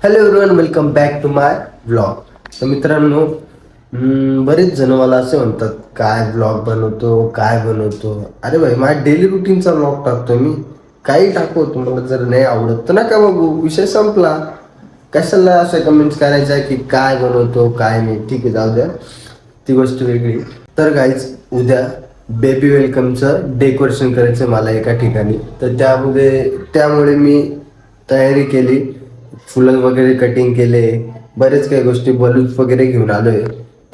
Hello everyone, welcome back to my vlog. तर मित्रांनो, बरेच जण मला असे म्हणतात, काय व्लॉग बनवतो, काय बनवतो. अरे भाई, माझ्या डेली रुटीनचा व्लॉग टाकतो मी. काही टाकू, तुम्हाला जर नाही आवडत तर नका बघू, विषय संपला. कशाला असं कमेंट्स करायचं आहे की काय बनवतो काय नाही. ठीक आहे, जाऊ द्या, ती गोष्ट वेगळी. तर गाईज, उद्या बेबी वेलकमचं डेकोरेशन करायचं मला एका ठिकाणी. तर त्यामुळे मी तयारी केली, फुलं वगैरे कटिंग केले, बरेच काही गोष्टी, बलून्स वगैरे घेऊन आलोय.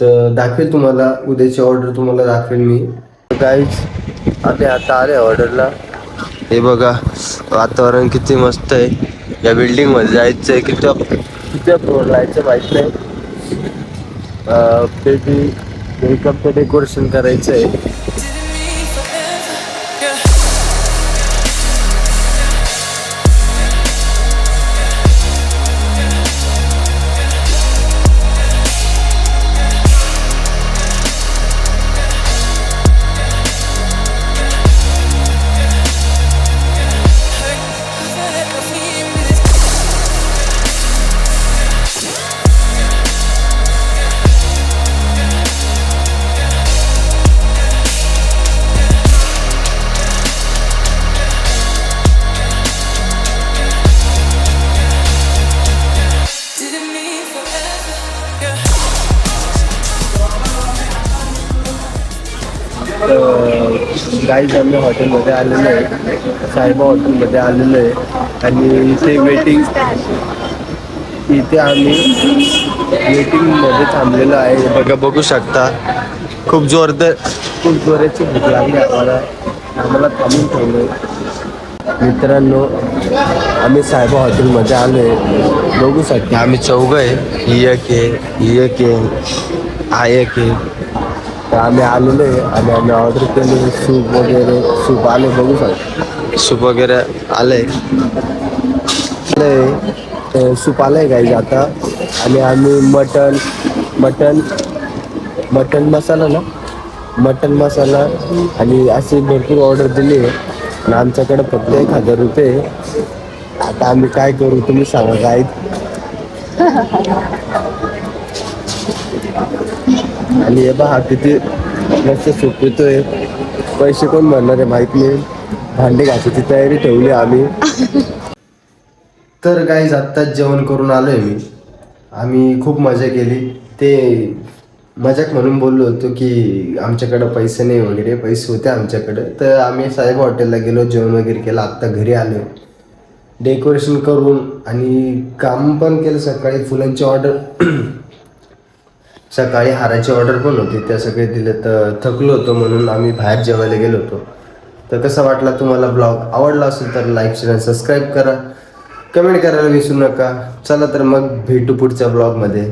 तर दाखवेल तुम्हाला उद्याची ऑर्डर, तुम्हाला दाखवेल मी. गाईज, आम्ही आता आले ऑर्डरला. हे बघा, वातावरण किती मस्त आहे. या बिल्डिंग मध्ये जायचं आहे, किती फ्लोअर जायचं माहित नाही. बेबी वेलकमचं डेकोरेशन करायचं आहे. गाईज, आम्ही हॉटेलमध्ये आलेलो आहे, साईबा हॉटेलमध्ये आलेलो आहे. आणि इथे आम्ही वेटिंगमध्ये थांबलेलो आहे. बघा, बघू शकता, खूप जोराची भूक लागली आम्हाला थांबून ठेवलं. मित्रांनो, आम्ही साईबा हॉटेलमध्ये आलो आहे. बघू शकता, आम्ही चौघं आहे. ही एक आहे. तर आम्ही आलेलो आहे आणि आम्ही ऑर्डर केले. सूप आले, बघू शकता, सूप वगैरे आले. सूप आलंय गाईज आता. आणि आम्ही मटन मसाला आणि अशी भरपूर ऑर्डर दिली आहे. आणि आमच्याकडे फक्त 1000 रुपये. आता आम्ही काय करू, तुम्ही सांगा गाईज. आणि हे पहा, किती मस्त सूप येतोय. पैसे कोण भरणार आहे माहित नाही. भांडे घासायची तयारी ठेवली आम्ही. तर गाईज, आत्ताच जेवण करून आलोय मी. आम्ही खूप मजा केली. ते मजाक म्हणून बोललो होतो की आमच्याकडं पैसे नाही वगैरे. पैसे होते आमच्याकडं. तर आम्ही साहेब हॉटेलला गेलो, जेवण वगैरे केलं, आत्ता घरी आलो. डेकोरेशन करून आणि काम पण केलं. सकाळी फुलांची ऑर्डर सकाळी हाराची ऑर्डर पण होती, त्या सगळे दिले. तर थकलो होतो म्हणून आम्ही बाहेर जेवायला गेलो होतो. तर कसा वाटला तुम्हाला ब्लॉग? आवडला असेल तर लाईक, शेअर, सबस्क्राईब करा. कमेंट करायला विसरू नका. चला तर मग भेटू पुढच्या ब्लॉगमध्ये.